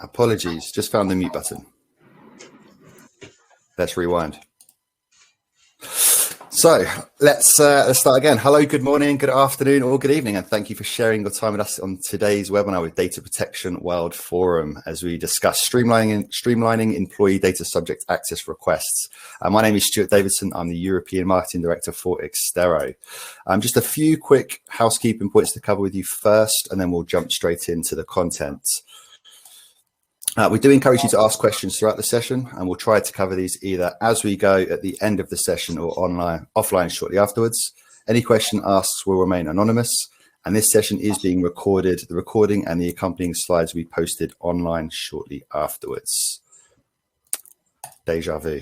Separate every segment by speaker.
Speaker 1: Apologies, just found the mute button. Let's rewind. So let's start again. Hello, good morning, good afternoon, or good evening, and thank you for sharing your time with us on today's webinar with Data Protection World Forum as we discuss streamlining employee data subject access requests. My name is Stuart Davidson. I'm the European Marketing Director for Exterro. Just a few quick housekeeping points to cover with you first, and then we'll jump straight into the content. We do encourage you to ask questions throughout the session, and we'll try to cover these either as we go at the end of the session or offline shortly afterwards. Any question asked will remain anonymous, and this session is being recorded. The recording and the accompanying slides will be posted online shortly afterwards. Deja vu.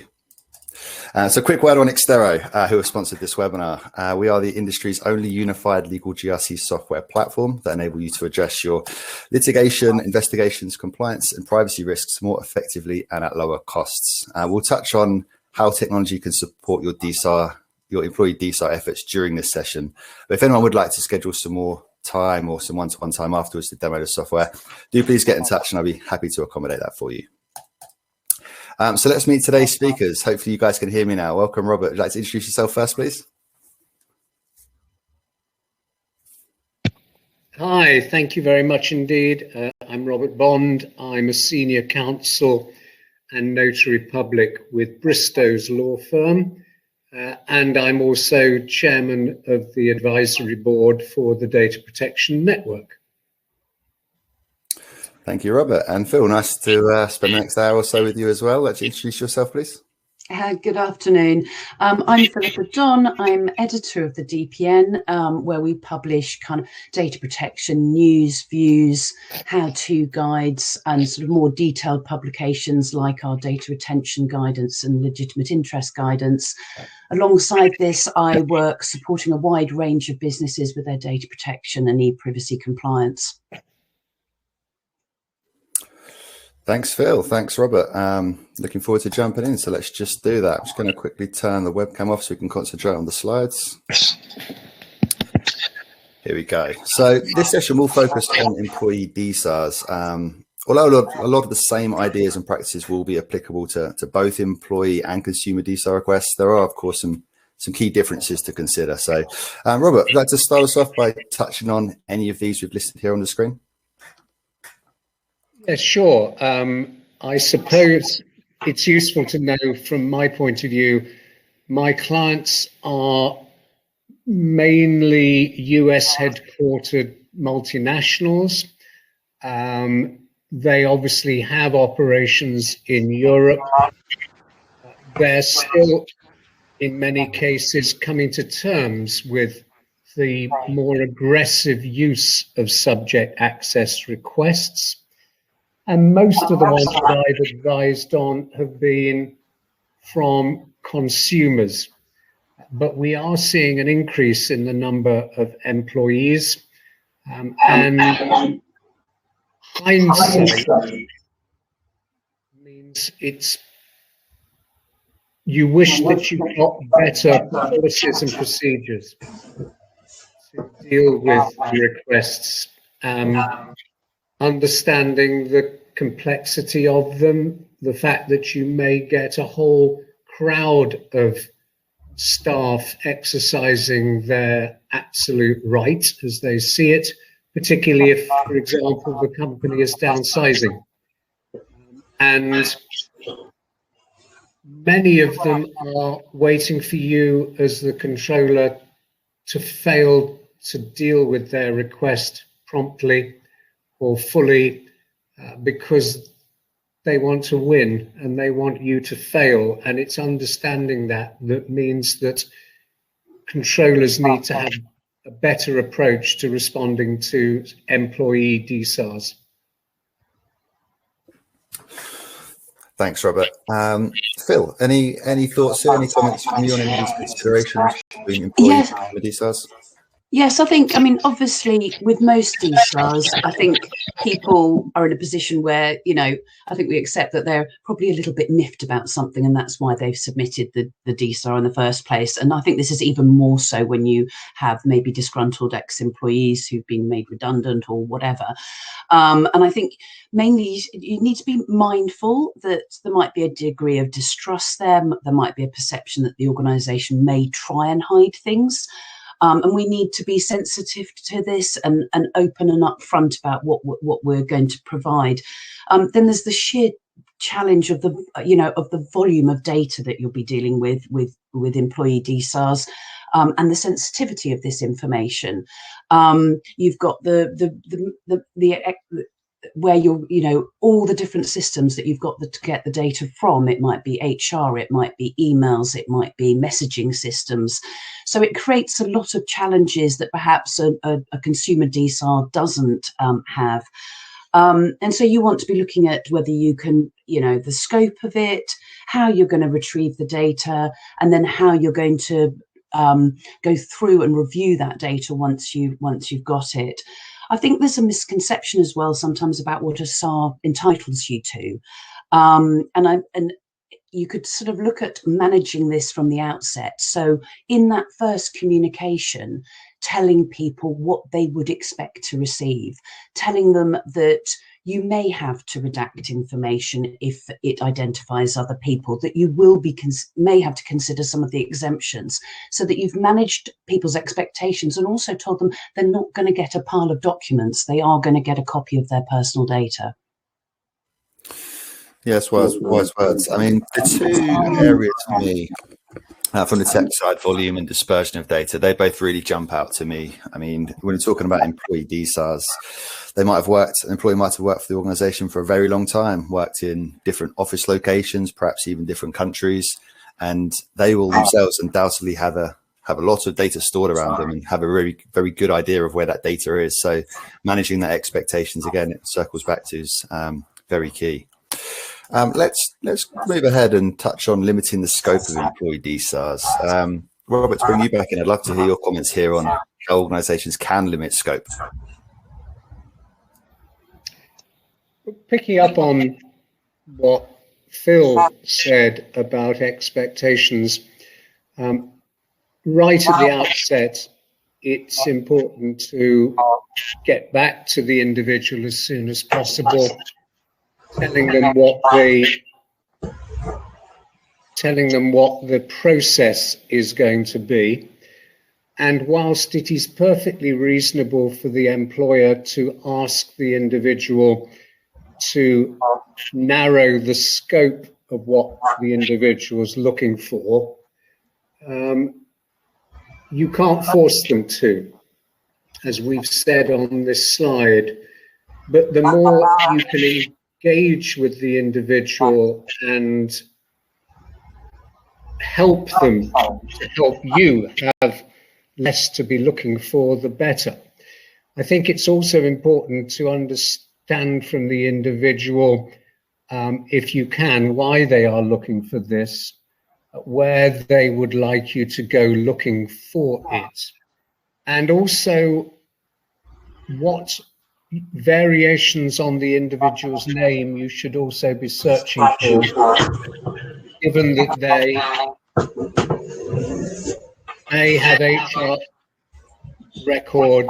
Speaker 1: So a quick word on Exterro, who have sponsored this webinar. We are the industry's only unified legal GRC software platform that enable you to address your litigation, investigations, compliance and privacy risks more effectively and at lower costs. We'll touch on how technology can support your employee DSAR efforts during this session. But if anyone would like to schedule some more time or some one-to-one time afterwards to demo the software, do please get in touch and I'll be happy to accommodate that for you. So let's meet today's speakers. Hopefully you guys can hear me now. Welcome, Robert. Would you like to introduce yourself first, please?
Speaker 2: Hi, thank you very much indeed. I'm Robert Bond. I'm a senior counsel and notary public with Bristow's law firm. And I'm also chairman of the advisory board for the Data Protection Network.
Speaker 1: Thank you, Robert. And Phil, nice to spend the next hour or so with you as well. Let's introduce yourself, please.
Speaker 3: Good afternoon. I'm Philippa Don. I'm editor of the DPN, where we publish kind of data protection news, views, how-to guides, and sort of more detailed publications like our data retention guidance and legitimate interest guidance. Alongside this, I work supporting a wide range of businesses with their data protection and e-privacy compliance.
Speaker 1: Thanks, Phil. Thanks, Robert. Looking forward to jumping in. So let's just do that. I'm just going to quickly turn the webcam off so we can concentrate on the slides. Here we go. So this session will focus on employee DSARs. Although a lot of the same ideas and practices will be applicable to both employee and consumer DSAR requests, there are, of course, some key differences to consider. So, Robert, would you like to start us off by touching on any of these we've listed here on the screen?
Speaker 2: Yeah, sure. I suppose it's useful to know from my point of view, my clients are mainly US headquartered multinationals. They obviously have operations in Europe. They're still, in many cases, coming to terms with the more aggressive use of subject access requests. And most of the ones that I've advised on have been from consumers. But we are seeing an increase in the number of employees. And hindsight means you wish that you got better policies and procedures to deal with requests. Understanding the complexity of them, the fact that you may get a whole crowd of staff exercising their absolute right as they see it, particularly if, for example, the company is downsizing. And many of them are waiting for you as the controller to fail to deal with their request promptly or fully because they want to win and they want you to fail. And it's understanding that means that controllers need to have a better approach to responding to employee DSARs.
Speaker 1: Thanks, Robert. Phil, any thoughts here, any comments from you on any of these considerations between employee and DSARs?
Speaker 3: Yes, I mean, obviously, with most DSARs, I think people are in a position where, I think we accept that they're probably a little bit miffed about something, and that's why they've submitted the DSAR in the first place. And I think this is even more so when you have maybe disgruntled ex-employees who've been made redundant or whatever. And I think mainly you need to be mindful that there might be a degree of distrust there. There might be a perception that the organisation may try and hide things. And we need to be sensitive to this and open and upfront about what we're going to provide. Then there's the sheer challenge of the volume of data that you'll be dealing with employee DSARs, and the sensitivity of this information. You've got where all the different systems that you've got to get the data from. It might be HR, it might be emails, it might be messaging systems. So it creates a lot of challenges that perhaps a consumer DSAR doesn't have. And so you want to be looking at whether you can, the scope of it, how you're going to retrieve the data, and then how you're going to go through and review that data once you've got it. I think there's a misconception as well sometimes about what a SAR entitles you to. And you could sort of look at managing this from the outset. So in that first communication, telling people what they would expect to receive, telling them that you may have to redact information if it identifies other people, that you may have to consider some of the exemptions, so that you've managed people's expectations and also told them they're not going to get a pile of documents, they are going to get a copy of their personal data.
Speaker 1: Yes, wise words. I mean, the two areas for me, from the tech side, volume and dispersion of data, they both really jump out to me. I mean, when we're talking about employee DSARs, an employee might have worked for the organization for a very long time, worked in different office locations, perhaps even different countries, and they will themselves undoubtedly have a lot of data stored around them and have a very, very good idea of where that data is. So managing that expectations, again, it circles back to is very key. Let's move ahead and touch on limiting the scope of employee DSARs. Robert, to bring you back in, I'd love to hear your comments here on how organisations can limit scope.
Speaker 2: Picking up on what Phil said about expectations, right at the outset, it's important to get back to the individual as soon as possible, telling them what the process is going to be. And whilst it is perfectly reasonable for the employer to ask the individual to narrow the scope of what the individual is looking for, you can't force them to, as we've said on this slide. But the more you can engage with the individual and help them to help you have less to be looking for, the better. I think it's also important to understand from the individual, if you can, why they are looking for this, where they would like you to go looking for it, and also what variations on the individual's name you should also be searching for, given that they may have HR records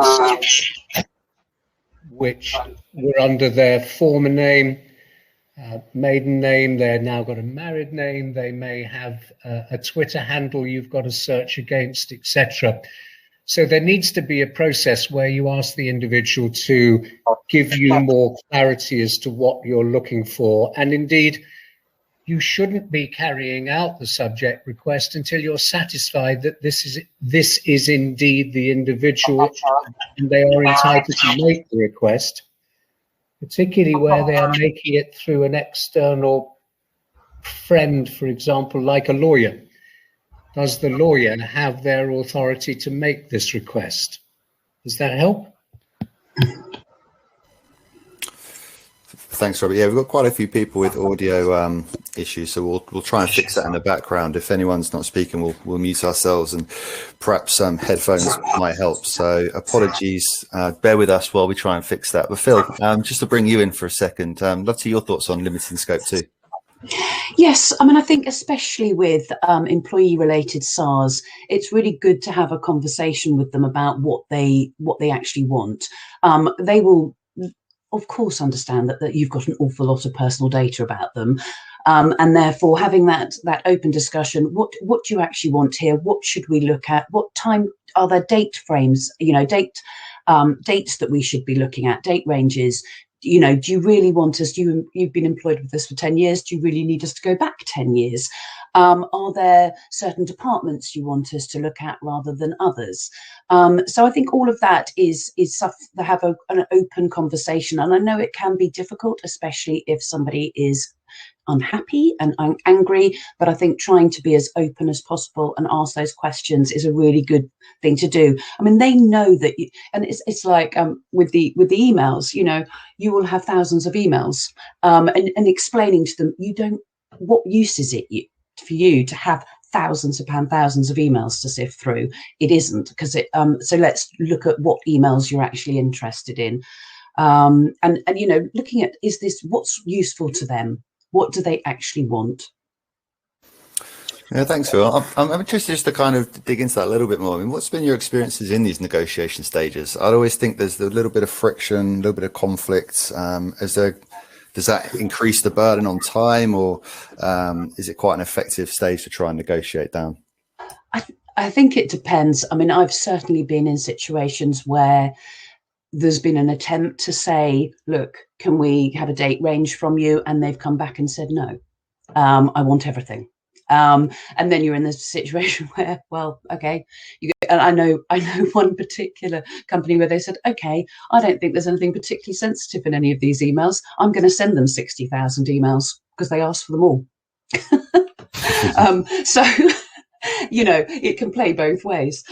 Speaker 2: which were under their former name, maiden name. They've now got a married name. They may have a Twitter handle you've got to search against, etc. So there needs to be a process where you ask the individual to give you more clarity as to what you're looking for. And indeed, you shouldn't be carrying out the subject request until you're satisfied that this is indeed the individual and they are entitled to make the request, particularly where they are making it through an external friend, for example, like a lawyer. Does the lawyer have their authority to make this request? Does that help?
Speaker 1: Thanks, Robert. Yeah, we've got quite a few people with audio issues, so we'll try and fix that in the background. If anyone's not speaking, we'll mute ourselves, and perhaps headphones might help. So apologies. Bear with us while we try and fix that. But Phil, just to bring you in for a second, love to hear your thoughts on limiting scope too.
Speaker 3: Yes, I mean, I think especially with employee-related SARs, it's really good to have a conversation with them about what they actually want. They will, of course, understand that you've got an awful lot of personal data about them, and therefore having that open discussion. What do you actually want here? What should we look at? What time are there date frames? Dates that we should be looking at, date ranges. Do you really want us, you've been employed with us for 10 years, do you really need us to go back 10 years? Are there certain departments you want us to look at rather than others? So I think all of that is stuff to have an open conversation. And I know it can be difficult, especially if somebody is unhappy and angry, but I think trying to be as open as possible and ask those questions is a really good thing to do. I mean, they know that, and it's like with the emails, you will have thousands of emails, and explaining to them, what use is it for you to have thousands upon thousands of emails to sift through? It isn't, because so let's look at what emails you're actually interested in, and looking at, is this what's useful to them? What do they actually want?
Speaker 1: Yeah, thanks, Phil. I'm interested just to kind of dig into that a little bit more. I mean, what's been your experiences in these negotiation stages? I'd always think there's a little bit of friction, a little bit of conflict. Does that increase the burden on time, or is it quite an effective stage to try and negotiate down?
Speaker 3: I think it depends. I mean, I've certainly been in situations where there's been an attempt to say, look, can we have a date range from you? And they've come back and said, no, I want everything. And then you're in this situation where, well, okay, and I know one particular company where they said, okay, I don't think there's anything particularly sensitive in any of these emails. I'm going to send them 60,000 emails because they asked for them all. So, it can play both ways.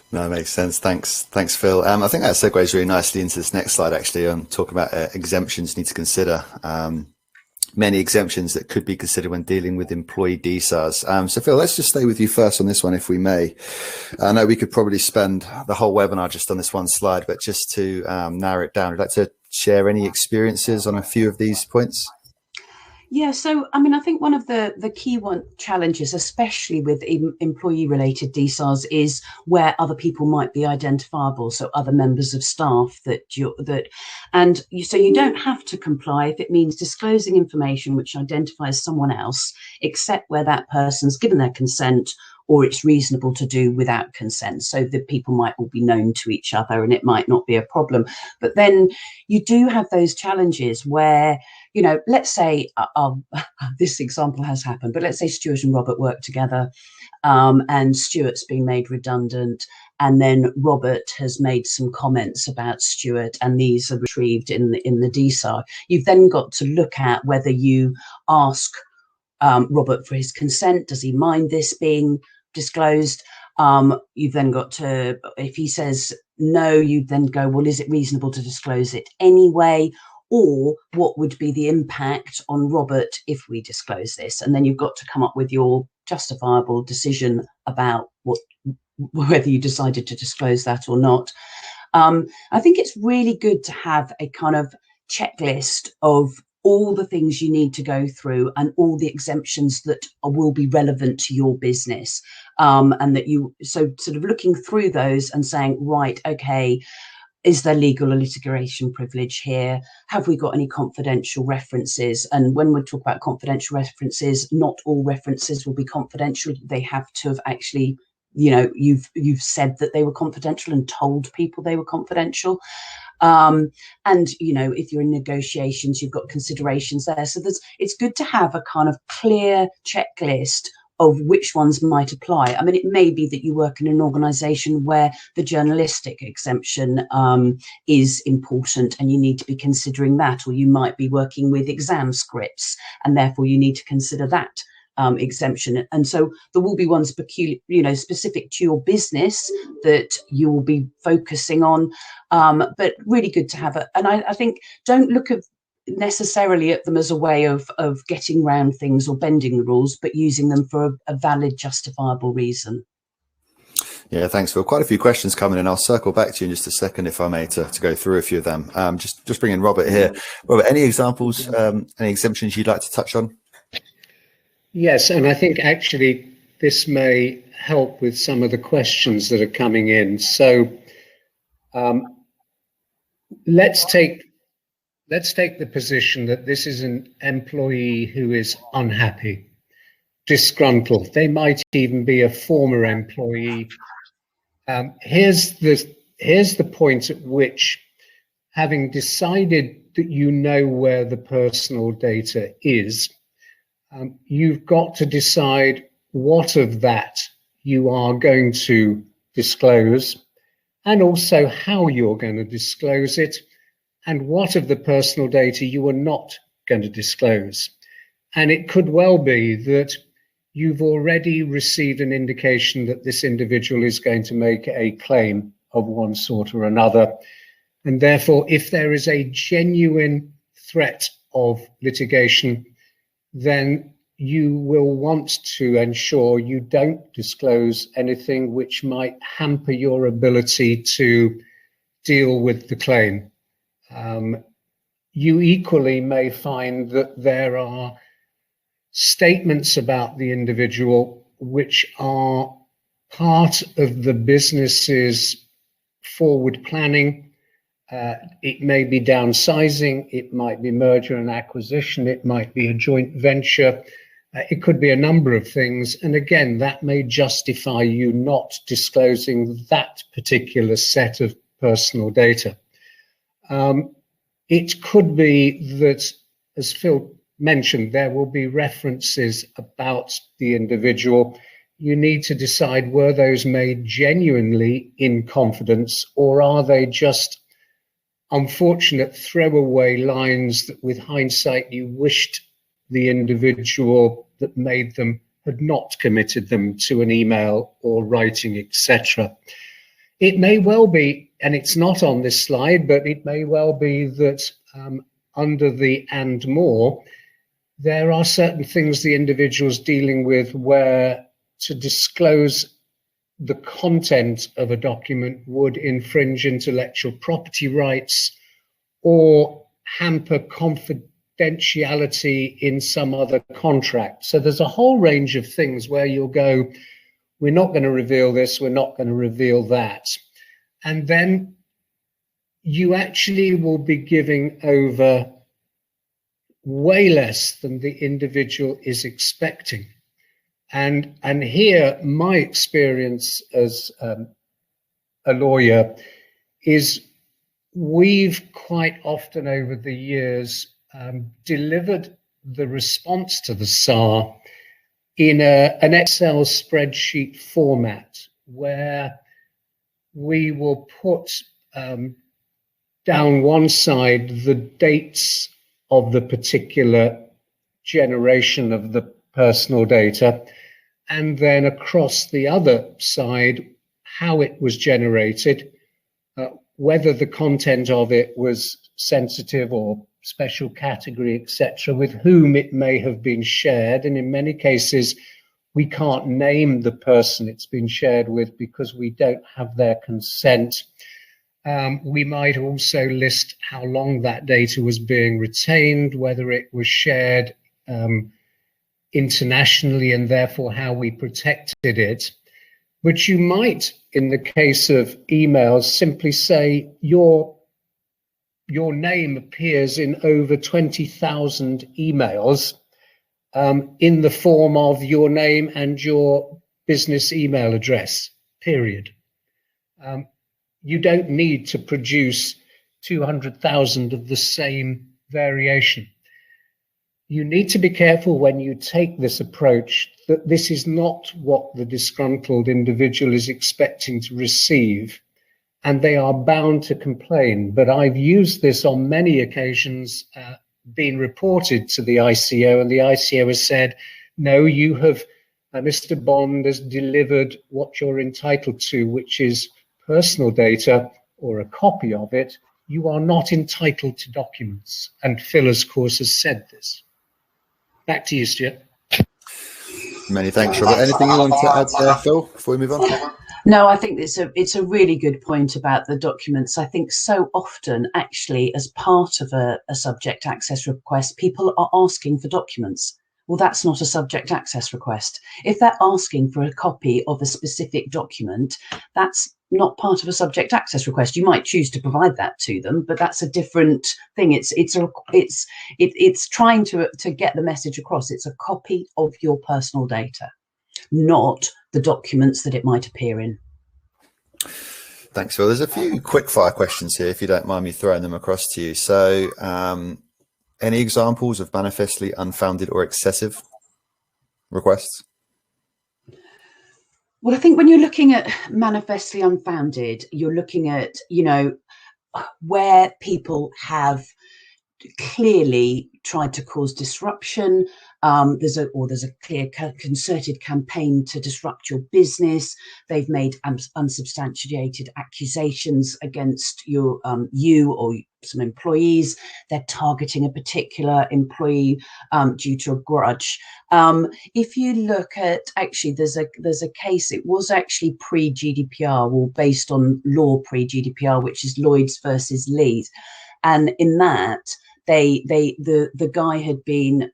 Speaker 1: No, it makes sense. Thanks, Phil. I think that segues really nicely into this next slide, actually. Talking about exemptions you need to consider. Many exemptions that could be considered when dealing with employee DSARs. So Phil, let's just stay with you first on this one, if we may. I know we could probably spend the whole webinar just on this one slide, but just to narrow it down, I'd like to share any experiences on a few of these points.
Speaker 3: Yeah, so I mean, I think one of the key challenges, especially with employee-related DSARs, is where other people might be identifiable. So other members of staff so you don't have to comply if it means disclosing information which identifies someone else, except where that person's given their consent or it's reasonable to do without consent. So the people might all be known to each other and it might not be a problem. But then you do have those challenges where, let's say, this example has happened, but let's say Stuart and Robert work together, and Stuart's been made redundant, and then Robert has made some comments about Stuart, and these are retrieved in the DSAR. You've then got to look at whether you ask Robert for his consent. Does he mind this being disclosed? You've then got to, if he says no, you then go, well, is it reasonable to disclose it anyway? Or what would be the impact on Robert if we disclose this? And then you've got to come up with your justifiable decision about whether you decided to disclose that or not. I think it's really good to have a kind of checklist of all the things you need to go through and all the exemptions that will be relevant to your business. And that so sort of looking through those and saying, right, okay, is there legal or litigation privilege here? Have we got any confidential references? And when we talk about confidential references, not all references will be confidential. They have to have actually, you've said that they were confidential and told people they were confidential. And, if you're in negotiations, you've got considerations there. So it's good to have a kind of clear checklist of which ones might apply. I mean, it may be that you work in an organisation where the journalistic exemption is important and you need to be considering that, or you might be working with exam scripts and therefore you need to consider that exemption. And so there will be ones peculiar, specific to your business that you will be focusing on. But really good to have it. And I think don't look at necessarily at them as a way of getting around things or bending the rules, but using them for a valid, justifiable reason.
Speaker 1: Yeah, thanks, Phil. Quite a few questions coming in. I'll circle back to you in just a second, if I may, to go through a few of them. Just bring in Robert here. Robert, any examples, any exemptions you'd like to touch on?
Speaker 2: Yes, and I think actually this may help with some of the questions that are coming in. So let's take the position that this is an employee who is unhappy, disgruntled. They might even be a former employee. Here's the point at which, having decided that you know where the personal data is, you've got to decide what of that you are going to disclose, and also how you're going to disclose it, and what of the personal data you are not going to disclose. And it could well be that you've already received an indication that this individual is going to make a claim of one sort or another. And therefore, if there is a genuine threat of litigation, then you will want to ensure you don't disclose anything which might hamper your ability to deal with the claim. You equally may find that there are statements about the individual which are part of the business's forward planning. It may be downsizing, it might be merger and acquisition, it might be a joint venture, it could be a number of things. And again, that may justify you not disclosing that particular set of personal data. It could be that, as Phil mentioned, there will be references about the individual. You need to decide, were those made genuinely in confidence, or are they just unfortunate throwaway lines that with hindsight you wished the individual that made them had not committed them to an email or writing, etc. It may well be, and it's not on this slide, but it may well be that under the and more, there are certain things the individual's dealing with where to disclose the content of a document would infringe intellectual property rights or hamper confidentiality in some other contract. So there's a whole range of things where you'll go, we're not going to reveal this, we're not going to reveal that. And then you actually will be giving over way less than the individual is expecting. And here, my experience as a lawyer is we've quite often over the years delivered the response to the SAR in an Excel spreadsheet format where we will put down one side the dates of the particular generation of the personal data, and then across the other side, how it was generated, whether the content of it was sensitive or special category, etc., with whom it may have been shared. And in many cases, we can't name the person it's been shared with because we don't have their consent. We might also list how long that data was being retained, whether it was shared internationally, and therefore how we protected it. But you might, in the case of emails, simply say your name appears in over 20,000 emails in the form of your name and your business email address, period. You don't need to produce 200,000 of the same variation. You need to be careful when you take this approach that this is not what the disgruntled individual is expecting to receive, and they are bound to complain. But I've used this on many occasions, been reported to the ICO, and the ICO has said, no, you have, Mr. Bond has delivered what you're entitled to, which is personal data or a copy of it. You are not entitled to documents. And Phil, of course, has said this. Back to you, Stuart.
Speaker 1: Many thanks, Robert. Anything you want to add there, Phil, before we move on?
Speaker 3: No, I think it's a really good point about the documents. I think so often, actually, as part of a subject access request, people are asking for documents. Well, that's not a subject access request. If they're asking for a copy of a specific document, that's not part of a subject access request. You might choose to provide that to them, but that's a different thing. It's trying to get the message across. It's a copy of your personal data, not the documents that it might appear in.
Speaker 1: Thanks, Phil. There's a few quick fire questions here, if you don't mind me throwing them across to you. So any examples of manifestly unfounded or excessive requests?
Speaker 3: Well, I think when you're looking at manifestly unfounded, you're looking at, where people have clearly tried to cause disruption. There's a clear concerted campaign to disrupt your business. They've made unsubstantiated accusations against you or some employees. They're targeting a particular employee due to a grudge. If you look at, actually, there's a case. It was actually pre-GDPR, or based on law pre-GDPR, which is Lloyds versus Leeds, and in that the guy had been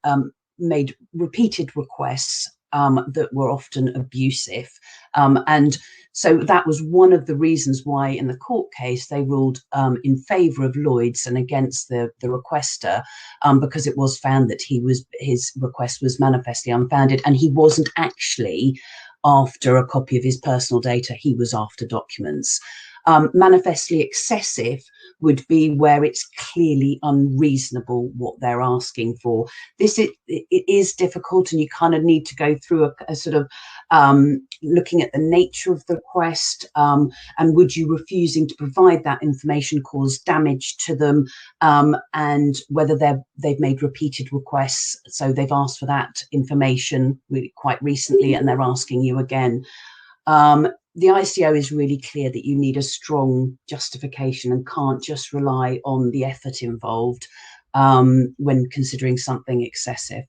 Speaker 3: made repeated requests that were often abusive, and so that was one of the reasons why in the court case they ruled in favour of Lloyds and against the requester, because it was found that his request was manifestly unfounded, and he wasn't actually after a copy of his personal data, he was after documents. Manifestly excessive would be where it's clearly unreasonable what they're asking for. It is difficult, and you kind of need to go through a sort of looking at the nature of the request, and would you refusing to provide that information cause damage to them, and whether they've made repeated requests, so they've asked for that information really quite recently and they're asking you again. The ICO is really clear that you need a strong justification and can't just rely on the effort involved when considering something excessive.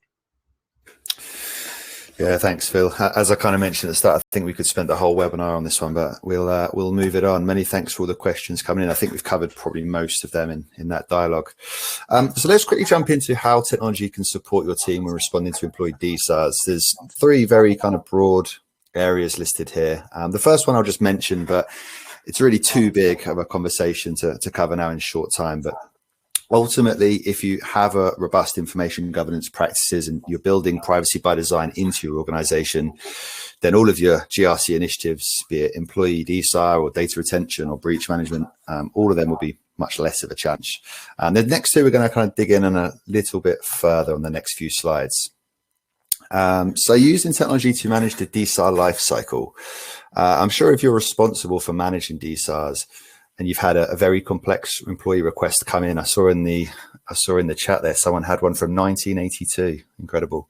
Speaker 1: Yeah, thanks, Phil. As I kind of mentioned at the start, I think we could spend the whole webinar on this one, but we'll move it on. Many thanks for all the questions coming in. I think we've covered probably most of them in that dialogue. So let's quickly jump into how technology can support your team when responding to employee DSARs. There's three very kind of broad areas listed here. The first one I'll just mention, but it's really too big of a conversation to cover now in short time. But ultimately, if you have a robust information governance practices and you're building privacy by design into your organization, then all of your GRC initiatives, be it employee DSAR or data retention or breach management, all of them will be much less of a challenge. The next two, we're going to kind of dig in on a little bit further on the next few slides. So using technology to manage the DSAR lifecycle, I'm sure if you're responsible for managing DSARs and you've had a very complex employee request come in, I saw in the chat there, someone had one from 1982. Incredible.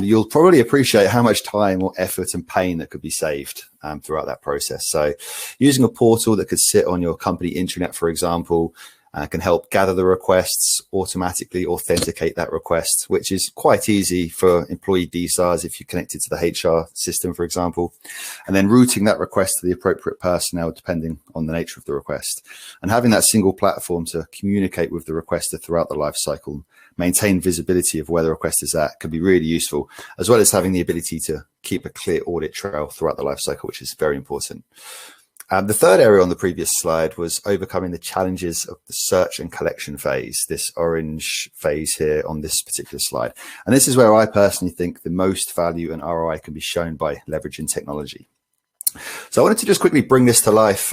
Speaker 1: You'll probably appreciate how much time or effort and pain that could be saved throughout that process. So using a portal that could sit on your company intranet, for example, can help gather the requests, automatically authenticate that request, which is quite easy for employee DSARs if you're connected to the HR system, for example, and then routing that request to the appropriate personnel depending on the nature of the request. And having that single platform to communicate with the requester throughout the life cycle, maintain visibility of where the request is at, can be really useful, as well as having the ability to keep a clear audit trail throughout the life cycle, which is very important. The third area on the previous slide was overcoming the challenges of the search and collection phase, this orange phase here on this particular slide. And this is where I personally think the most value and ROI can be shown by leveraging technology. So I wanted to just quickly bring this to life,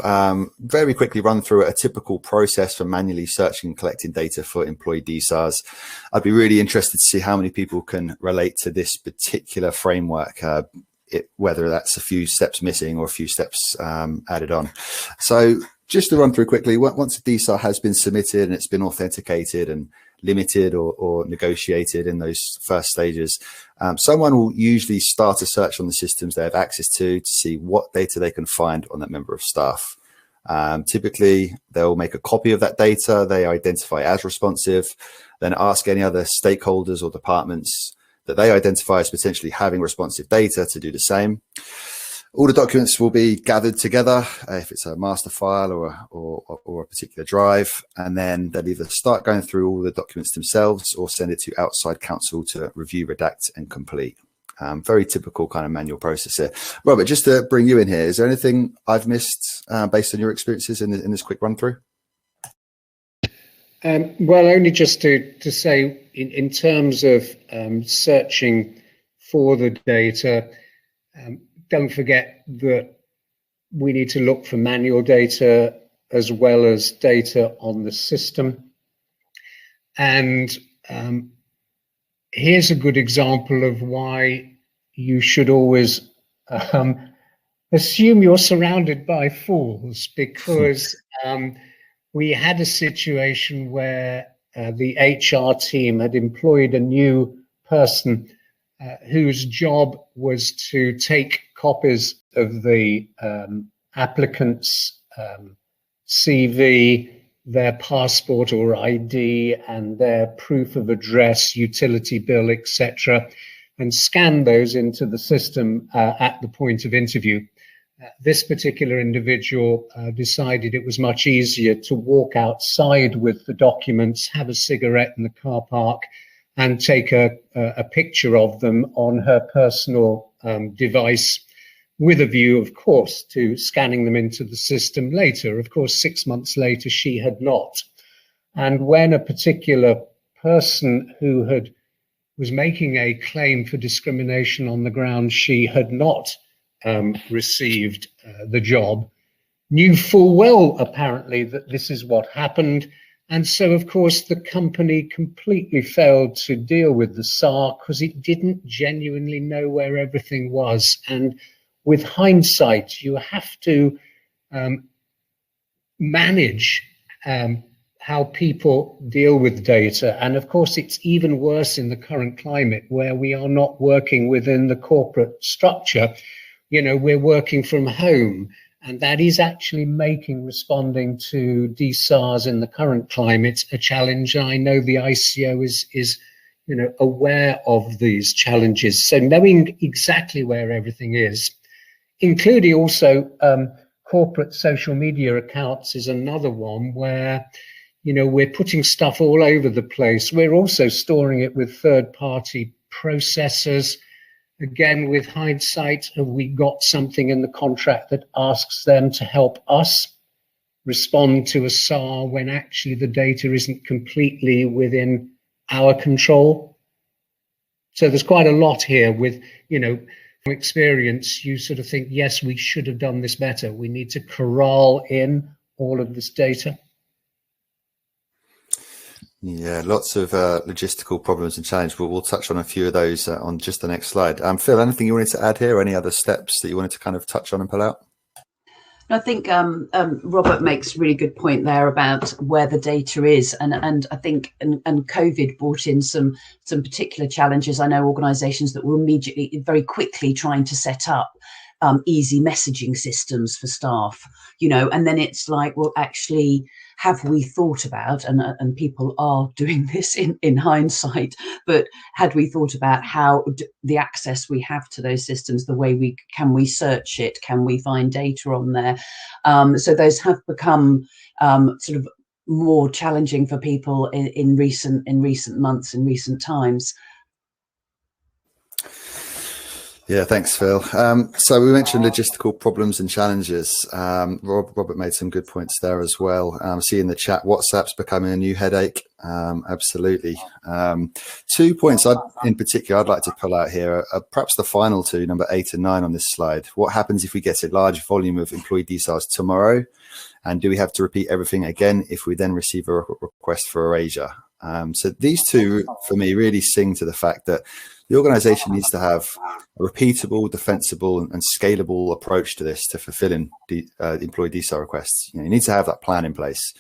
Speaker 1: very quickly run through a typical process for manually searching and collecting data for employee DSARs. I'd be really interested to see how many people can relate to this particular framework, whether that's a few steps missing or a few steps added on. So just to run through quickly, once a DSAR has been submitted and it's been authenticated and limited or negotiated in those first stages, someone will usually start a search on the systems they have access to see what data they can find on that member of staff. Typically, they'll make a copy of that data they identify as responsive, then ask any other stakeholders or departments that they identify as potentially having responsive data to do the same. All the documents will be gathered together, if it's a master file or a particular drive, and then they'll either start going through all the documents themselves or send it to outside counsel to review, redact, and complete. Very typical kind of manual process here. Robert, just to bring you in here, is there anything I've missed based on your experiences in this quick run through?
Speaker 2: Well, only just to say, in terms of searching for the data, don't forget that we need to look for manual data as well as data on the system. And here's a good example of why you should always assume you're surrounded by fools, because we had a situation where the HR team had employed a new person whose job was to take copies of the applicant's CV, their passport or ID, and their proof of address, utility bill, etc., and scan those into the system at the point of interview. This particular individual decided it was much easier to walk outside with the documents, have a cigarette in the car park, and take a picture of them on her personal device, with a view, of course, to scanning them into the system later. Of course, 6 months later, she had not. And when a particular person who was making a claim for discrimination on the ground she had not received the job, knew full well, apparently, that this is what happened. And so, of course, the company completely failed to deal with the SAR because it didn't genuinely know where everything was. And with hindsight, you have to manage how people deal with data. And of course, it's even worse in the current climate where we are not working within the corporate structure. You know, we're working from home, and that is actually making responding to DSARs in the current climate a challenge. I know the ICO is aware of these challenges. So knowing exactly where everything is, including also corporate social media accounts, is another one where, we're putting stuff all over the place. We're also storing it with third-party processors. Again, with hindsight, have we got something in the contract that asks them to help us respond to a SAR when actually the data isn't completely within our control? So there's quite a lot here with, from experience, you sort of think, yes, we should have done this better. We need to corral in all of this data.
Speaker 1: Yeah, lots of logistical problems and challenges. We'll touch on a few of those on just the next slide. Phil, anything you wanted to add here, or any other steps that you wanted to kind of touch on and pull out?
Speaker 3: I think Robert makes a really good point there about where the data is, and I think and COVID brought in some particular challenges. I know organisations that were immediately, very quickly trying to set up easy messaging systems for staff, and then it's like, well, actually, have we thought about, and people are doing this in hindsight, but had we thought about how the access we have to those systems, the way we search it, can we find data on there? So those have become sort of more challenging for people in recent months, in recent times.
Speaker 1: Yeah, thanks, Phil. So we mentioned logistical problems and challenges. Robert made some good points there as well. See in the chat, WhatsApp's becoming a new headache. Absolutely. 2 points in particular I'd like to pull out here are perhaps the final two, number 8 and 9 on this slide. What happens if we get a large volume of employee DSARs tomorrow? And do we have to repeat everything again if we then receive a request for erasure? So these two, for me, really sing to the fact that the organization needs to have a repeatable, defensible, and scalable approach to this, to fulfilling employee DSAR requests. You need to have that plan in place.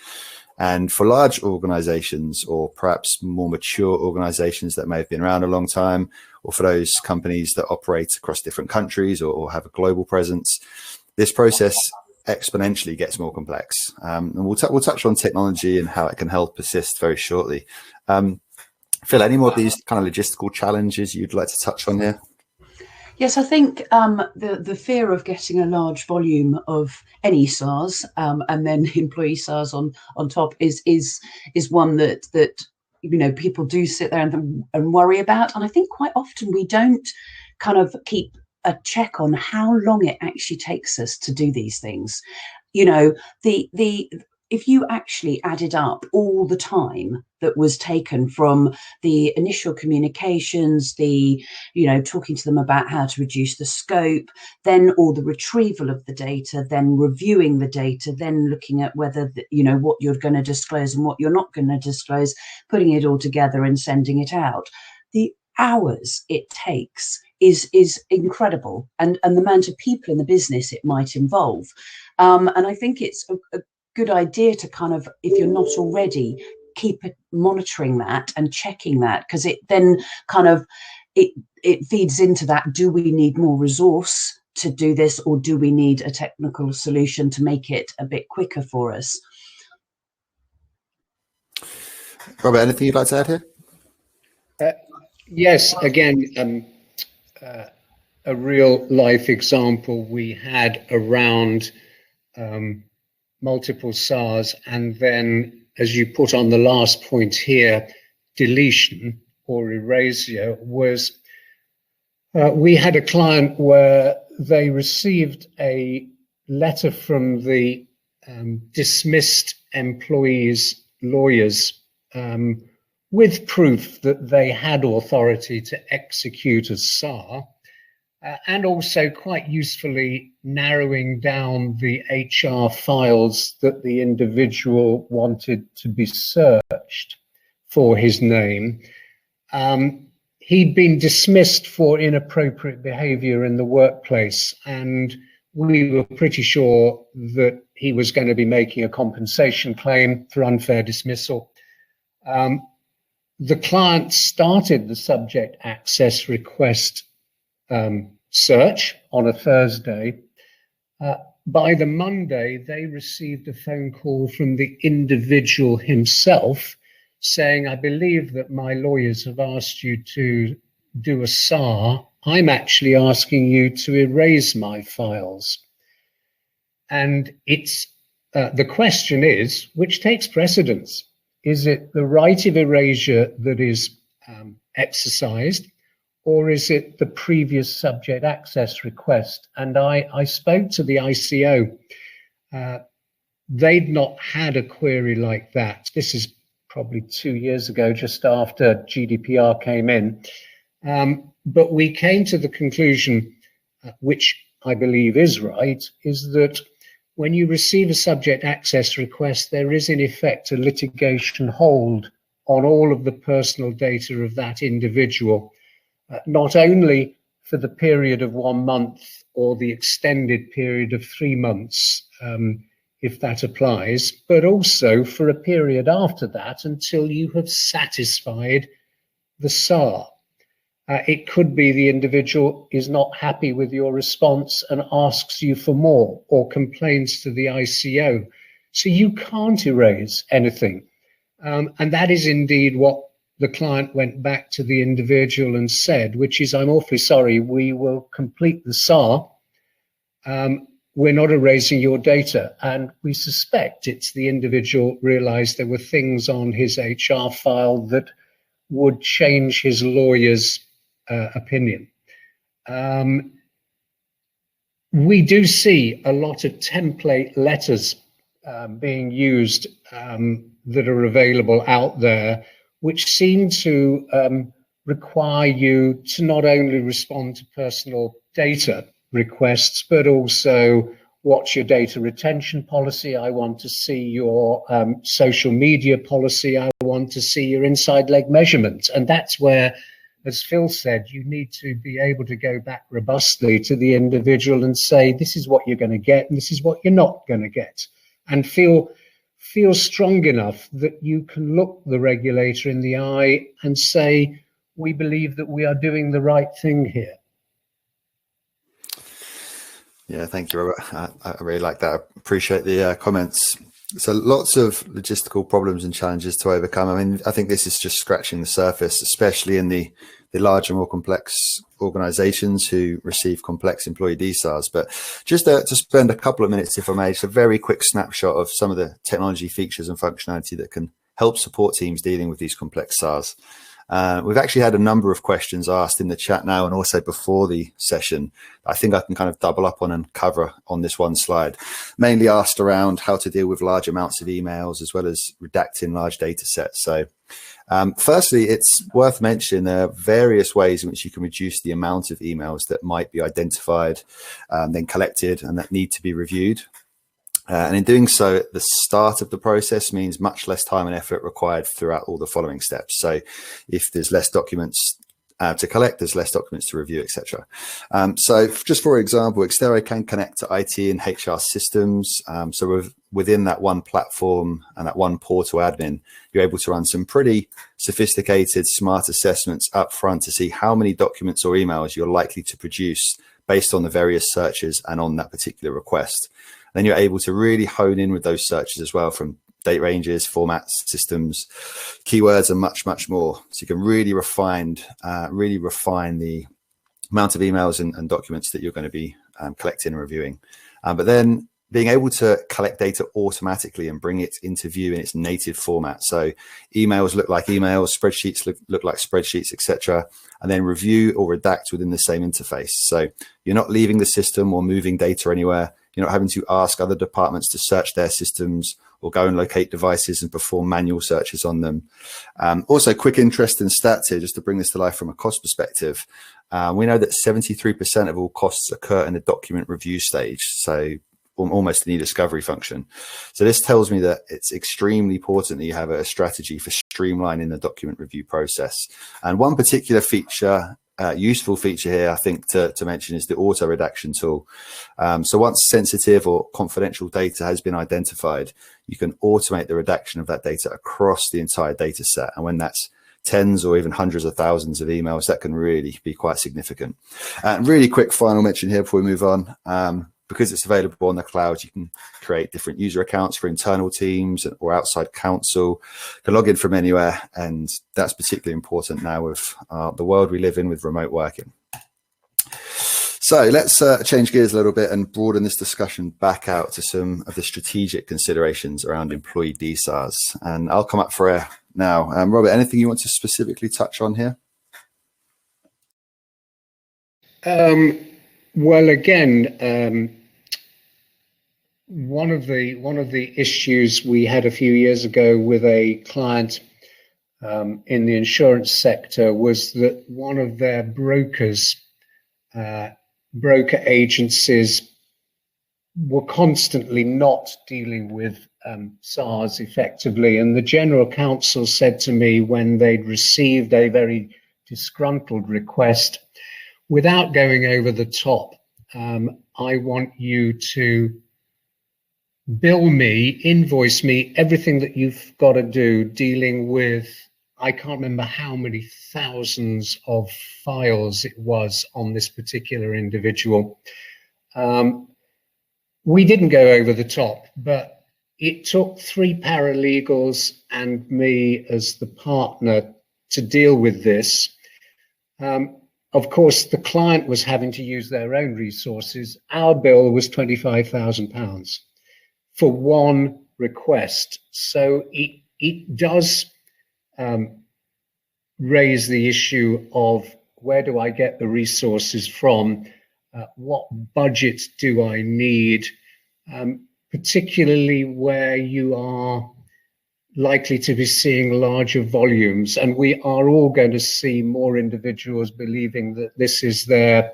Speaker 1: And for large organizations, or perhaps more mature organizations that may have been around a long time, or for those companies that operate across different countries or have a global presence, this process exponentially gets more complex. And we'll touch on technology and how it can help assist very shortly. Phil, any more of these kind of logistical challenges you'd like to touch on here?
Speaker 3: Yes, I think the fear of getting a large volume of any SARs and then employee SARs on top is one that people do sit there and worry about. And I think quite often we don't kind of keep a check on how long it actually takes us to do these things. If you actually added up all the time that was taken from the initial communications, talking to them about how to reduce the scope, then all the retrieval of the data, then reviewing the data, then looking at whether, what you're going to disclose and what you're not going to disclose, putting it all together and sending it out. The hours it takes is incredible, and the amount of people in the business it might involve. And I think it's a good idea to kind of, if you're not already, keep monitoring that and checking that, because it then kind of it feeds into that. Do we need more resource to do this, or do we need a technical solution to make it a bit quicker for us?
Speaker 1: Robert, anything you'd like to add here?
Speaker 2: Yes, again, a real life example we had around multiple SARs, and then, as you put on the last point here, deletion or erasure, was we had a client where they received a letter from the dismissed employees' lawyers with proof that they had authority to execute a SAR, and also quite usefully narrowing down the HR files that the individual wanted to be searched for his name. He'd been dismissed for inappropriate behavior in the workplace, and we were pretty sure that he was going to be making a compensation claim for unfair dismissal. The client started the subject access request search on a Thursday. By the Monday, they received a phone call from the individual himself saying, I believe that my lawyers have asked you to do a SAR. I'm actually asking you to erase my files. And it's the question is, which takes precedence? Is it the right of erasure that is exercised, or is it the previous subject access request? And I spoke to the ICO. They'd not had a query like that. This is probably 2 years ago, just after GDPR came in. But we came to the conclusion, which I believe is right, is that when you receive a subject access request, there is in effect a litigation hold on all of the personal data of that individual, not only for the period of 1 month or the extended period of 3 months, if that applies, but also for a period after that until you have satisfied the SAR. It could be the individual is not happy with your response and asks you for more, or complains to the ICO. So you can't erase anything. And that is indeed what the client went back to the individual and said, which is, I'm awfully sorry, we will complete the SAR. We're not erasing your data. And we suspect it's the individual realized there were things on his HR file that would change his lawyer's opinion. We do see a lot of template letters being used that are available out there, which seem to require you to not only respond to personal data requests, but also what's your data retention policy? I want to see your social media policy. I want to see your inside leg measurements. And that's where, as Phil said, you need to be able to go back robustly to the individual and say, this is what you're going to get and this is what you're not going to get, and feel feel strong enough that you can look the regulator in the eye and say, we believe that we are doing the right thing here.
Speaker 1: Yeah, thank you, Robert. I really like that. I appreciate the comments. So lots of logistical problems and challenges to overcome. I mean, I think this is just scratching the surface, especially in the larger, more complex organizations who receive complex employee DSARs. But just to spend a couple of minutes, if I may, just a very quick snapshot of some of the technology features and functionality that can help support teams dealing with these complex SARs. We've actually had a number of questions asked in the chat now and also before the session. I think I can kind of double up on and cover on this one slide, mainly asked around how to deal with large amounts of emails as well as redacting large data sets. So firstly, it's worth mentioning there are various ways in which you can reduce the amount of emails that might be identified, then collected and that need to be reviewed. And in doing so, the start of the process means much less time and effort required throughout all the following steps. So if there's less documents to collect, there's less documents to review, etc. So just for example, Exterro can connect to IT and HR systems. So within that one platform and that one portal admin, you're able to run some pretty sophisticated, smart assessments up front to see how many documents or emails you're likely to produce based on the various searches and on that particular request. Then you're able to really hone in with those searches as well, from date ranges, formats, systems, keywords, and much, much more. So you can really refine the amount of emails and documents that you're going to be collecting and reviewing. But then being able to collect data automatically and bring it into view in its native format. So emails look like emails, spreadsheets look like spreadsheets, etc. And then review or redact within the same interface. So you're not leaving the system or moving data anywhere. You're not having to ask other departments to search their systems or go and locate devices and perform manual searches on them. Also, quick interesting stats here, just to bring this to life from a cost perspective. We know that 73% of all costs occur in the document review stage, so almost an e-discovery function. So this tells me that it's extremely important that you have a strategy for streamlining the document review process. And one particular feature, useful feature here, I think to mention, is the auto redaction tool. So once sensitive or confidential data has been identified, you can automate the redaction of that data across the entire data set. And when that's tens or even hundreds of thousands of emails, that can really be quite significant. Really quick final mention here before we move on. Because it's available on the cloud, you can create different user accounts for internal teams or outside counsel, can log in from anywhere, and that's particularly important now with the world we live in with remote working. So let's change gears a little bit and broaden this discussion back out to some of the strategic considerations around employee DSARs. And I'll come up for air now. Robert, anything you want to specifically touch on here?
Speaker 2: Well, again, one of the issues we had a few years ago with a client in the insurance sector was that one of their brokers, broker agencies, were constantly not dealing with SARs effectively. And the general counsel said to me when they'd received a very disgruntled request, without going over the top, I want you to bill me, invoice me, everything that you've got to do dealing with, I can't remember how many thousands of files it was on this particular individual. We didn't go over the top, but it took 3 paralegals and me as the partner to deal with this. Of course, the client was having to use their own resources. Our bill was £25,000 for one request. So it does raise the issue of where do I get the resources from? What budget do I need? Particularly where you are likely to be seeing larger volumes, and we are all going to see more individuals believing that this is their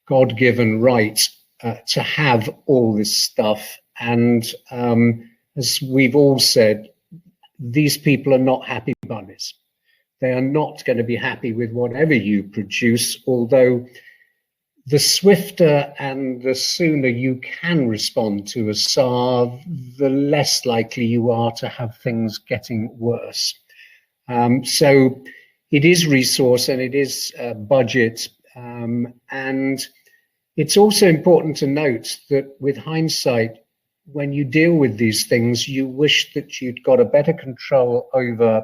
Speaker 2: God-given right to have all this stuff. And as we've all said, these people are not happy bunnies. They are not going to be happy with whatever you produce, although the swifter and the sooner you can respond to a SAR, the less likely you are to have things getting worse. So it is resource and it is budget. And it's also important to note that with hindsight, when you deal with these things, you wish that you'd got a better control over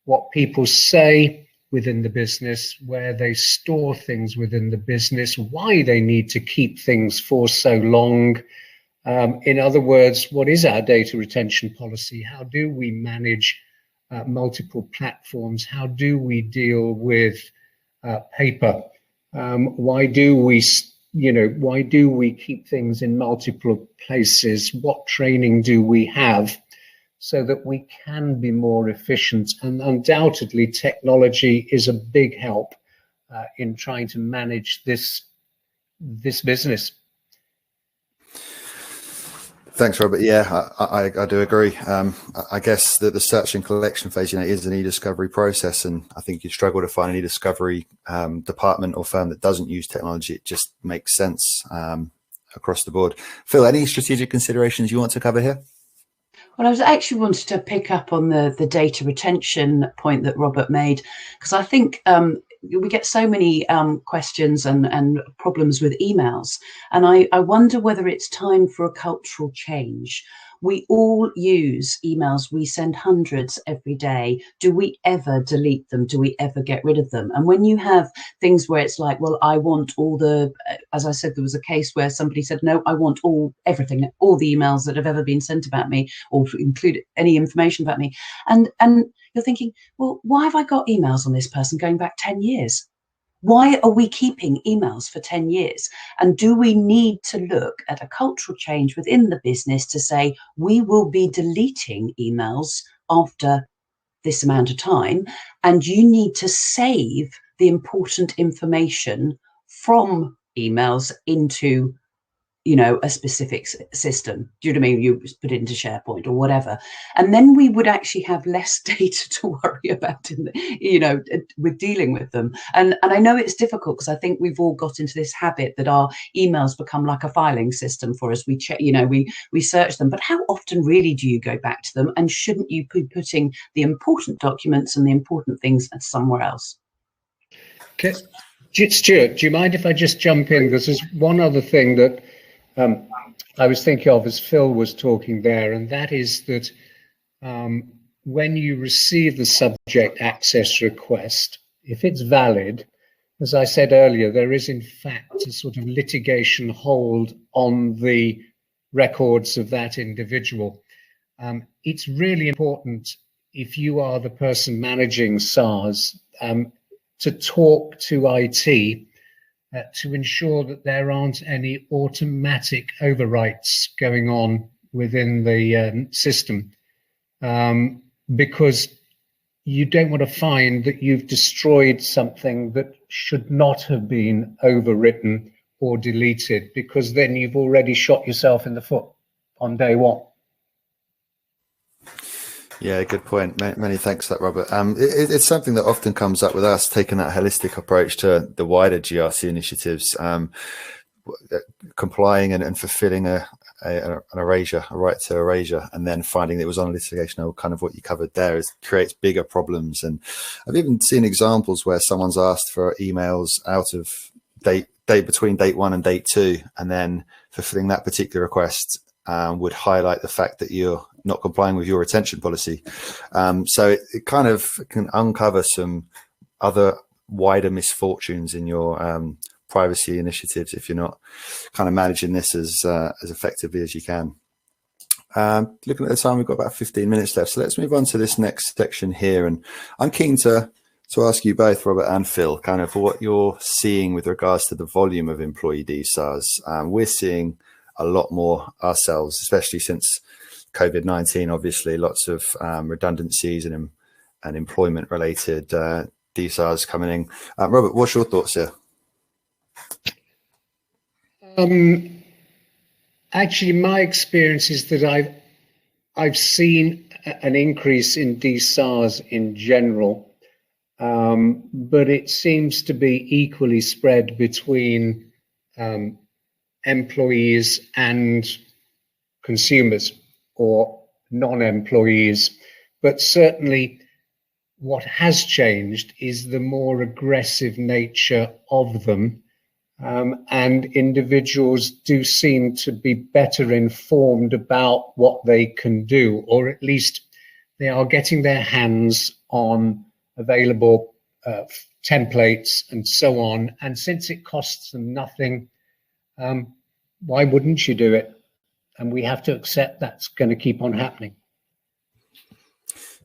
Speaker 2: what people say within the business, where they store things within the business, why they need to keep things for so long. In other words, what is our data retention policy? How do we manage multiple platforms? How do we deal with paper? Why do we keep things in multiple places? What training do we have so that we can be more efficient? And undoubtedly, technology is a big help in trying to manage this business.
Speaker 1: Thanks, Robert. Yeah, I do agree. I guess that the search and collection phase, is an e-discovery process, and I think you struggle to find an e-discovery department or firm that doesn't use technology. It just makes sense across the board. Phil, any strategic considerations you want to cover here?
Speaker 3: Well, I was actually wanted to pick up on the data retention point that Robert made, because I think we get so many questions and problems with emails. And I wonder whether it's time for a cultural change. We all use emails. We send hundreds every day. Do we ever delete them? Do we ever get rid of them? And when you have things where it's like, well, I want all the, as I said, there was a case where somebody said, no, I want everything, all the emails that have ever been sent about me, or include any information about me. And you're thinking, well, why have I got emails on this person going back 10 years? Why are we keeping emails for 10 years? And do we need to look at a cultural change within the business to say, we will be deleting emails after this amount of time, and you need to save the important information from emails into a specific system. Do you know what I mean? You put it into SharePoint or whatever. And then we would actually have less data to worry about with dealing with them. And I know it's difficult because I think we've all got into this habit that our emails become like a filing system for us. We check, we search them, but how often really do you go back to them? And shouldn't you be putting the important documents and the important things somewhere else?
Speaker 2: Okay. Stuart, do you mind if I just jump in? Because there's one other thing that I was thinking of as Phil was talking there, and that is that when you receive the subject access request, if it's valid, as I said earlier, there is in fact a sort of litigation hold on the records of that individual. It's really important, if you are the person managing SARs, to talk to IT to ensure that there aren't any automatic overwrites going on within the system, because you don't want to find that you've destroyed something that should not have been overwritten or deleted, because then you've already shot yourself in the foot on day one.
Speaker 1: Yeah, good point. Many thanks for that, Robert. It's something that often comes up with us taking that holistic approach to the wider GRC initiatives, complying and fulfilling an erasure, a right to erasure, and then finding that it was on litigation, or kind of what you covered there, creates bigger problems. And I've even seen examples where someone's asked for emails out of date between date 1 and date 2, and then fulfilling that particular request would highlight the fact that you're not complying with your retention policy. So it kind of can uncover some other wider misfortunes in your privacy initiatives if you're not kind of managing this as effectively as you can. Looking at the time, we've got about 15 minutes left. So let's move on to this next section here. And I'm keen to ask you both, Robert and Phil, kind of what you're seeing with regards to the volume of employee DSARs. We're seeing a lot more ourselves, especially since COVID-19, obviously lots of redundancies and employment related DSARs coming in. Robert, what's your thoughts here?
Speaker 2: Actually, my experience is that I've seen an increase in DSARs in general, but it seems to be equally spread between employees and consumers or non-employees. But certainly what has changed is the more aggressive nature of them. And individuals do seem to be better informed about what they can do, or at least they are getting their hands on available templates and so on. And since it costs them nothing, why wouldn't you do it? And we have to accept that's going to keep on happening.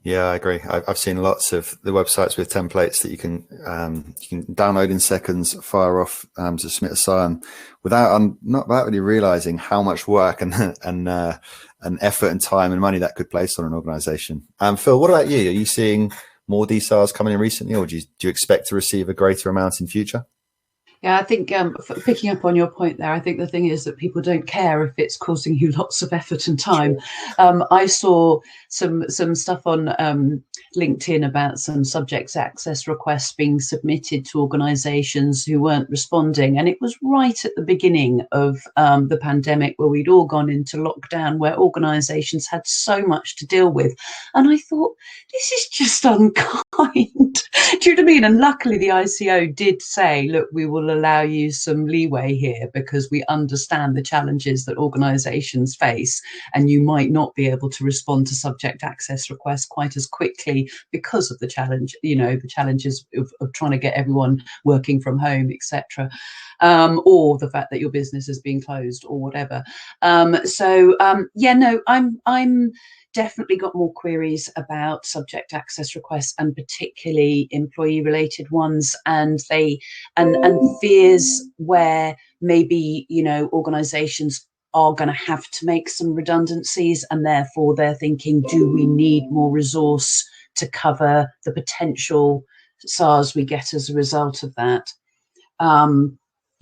Speaker 1: Yeah, I agree. I've seen lots of the websites with templates that you can download in seconds, fire off to submit a sign without really realizing how much work and effort and time and money that could place on an organization. Phil, what about you? Are you seeing more DSARs coming in recently, or do you expect to receive a greater amount in future?
Speaker 3: Yeah, I think picking up on your point there, I think the thing is that people don't care if it's causing you lots of effort and time. I saw some stuff on LinkedIn about some subject access requests being submitted to organisations who weren't responding, and it was right at the beginning of the pandemic, where we'd all gone into lockdown, where organisations had so much to deal with, and I thought, this is just unkind. Do you know what I mean? And luckily the ICO did say, look, we will allow you some leeway here because we understand the challenges that organisations face, and you might not be able to respond to subject access requests quite as quickly because of the challenge, the challenges of trying to get everyone working from home, etc. Or the fact that your business is being closed or whatever. I'm definitely got more queries about subject access requests, and particularly employee related ones, and fears where maybe organizations are going to have to make some redundancies, and therefore they're thinking, do we need more resource to cover the potential SARs we get as a result of that?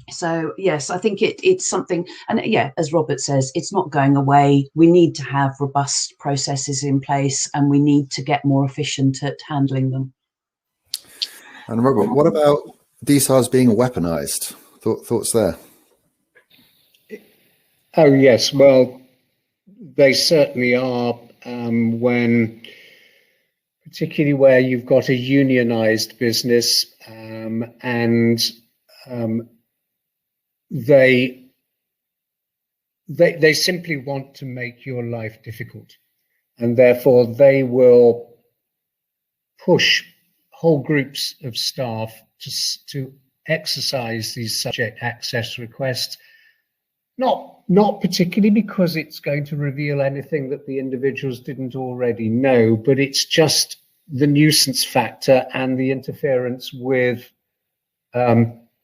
Speaker 3: So yes, I think it's something, and yeah, as Robert says, it's not going away. We need to have robust processes in place, and we need to get more efficient at handling them.
Speaker 1: And Robert, what about DSARs being weaponized? Thoughts there?
Speaker 2: Oh yes, well, they certainly are, particularly where you've got a unionized business, and they simply want to make your life difficult, and therefore they will push whole groups of staff to exercise these subject access requests, not particularly because it's going to reveal anything that the individuals didn't already know, but it's just the nuisance factor and the interference with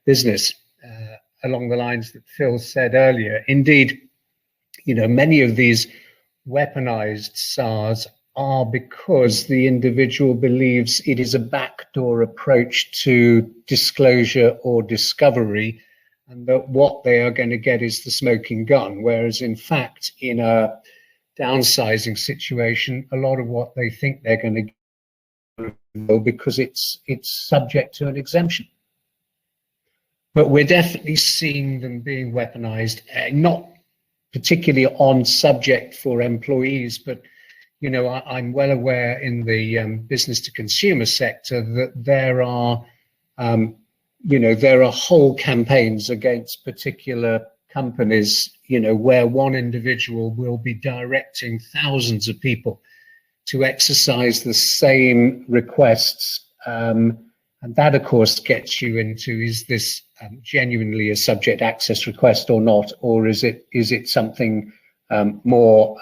Speaker 2: business, along the lines that Phil said earlier. Indeed, many of these weaponized SARs are because the individual believes it is a backdoor approach to disclosure or discovery, and that what they are going to get is the smoking gun, whereas in fact, in a downsizing situation, a lot of what they think they're going to get, because it's subject to an exemption. But we're definitely seeing them being weaponized, not particularly on subject for employees, but I'm well aware in the business to consumer sector that there are whole campaigns against particular companies, where one individual will be directing thousands of people to exercise the same requests. And that, of course, gets you into, is this genuinely a subject access request or not? Or is it something more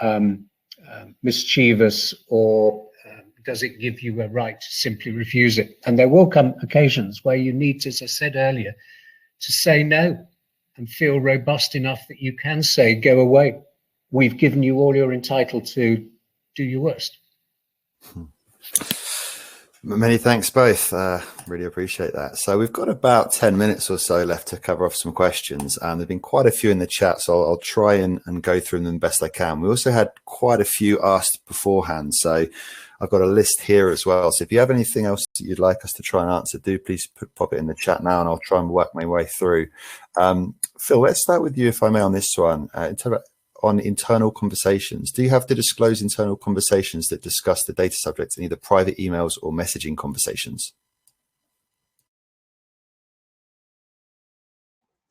Speaker 2: mischievous, or does it give you a right to simply refuse it? And there will come occasions where you need to, as I said earlier, to say no and feel robust enough that you can say, go away. We've given you all you're entitled to. Do your worst.
Speaker 1: Many thanks both. Really appreciate that. So we've got about 10 minutes or so left to cover off some questions. There've been quite a few in the chat, so I'll try and go through them the best I can. We also had quite a few asked beforehand. So I've got a list here as well. So if you have anything else that you'd like us to try and answer, do please pop it in the chat now, and I'll try and work my way through. Phil, let's start with you, if I may, on this one. On internal conversations, do you have to disclose internal conversations that discuss the data subject in either private emails or messaging conversations?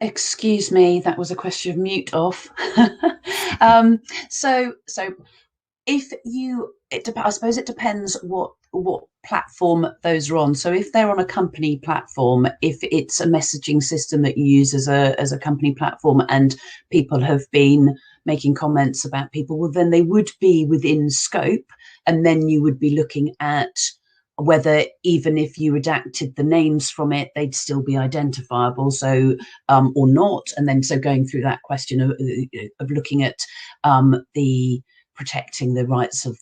Speaker 3: Excuse me, that was a question of mute off. So if you, I suppose it depends what platform those are on. So if they're on a company platform, if it's a messaging system that you use as a company platform, and people have been making comments about people, well, then they would be within scope, and then you would be looking at whether, even if you redacted the names from it, they'd still be identifiable, so or not. And then so going through that question of looking at the protecting the rights of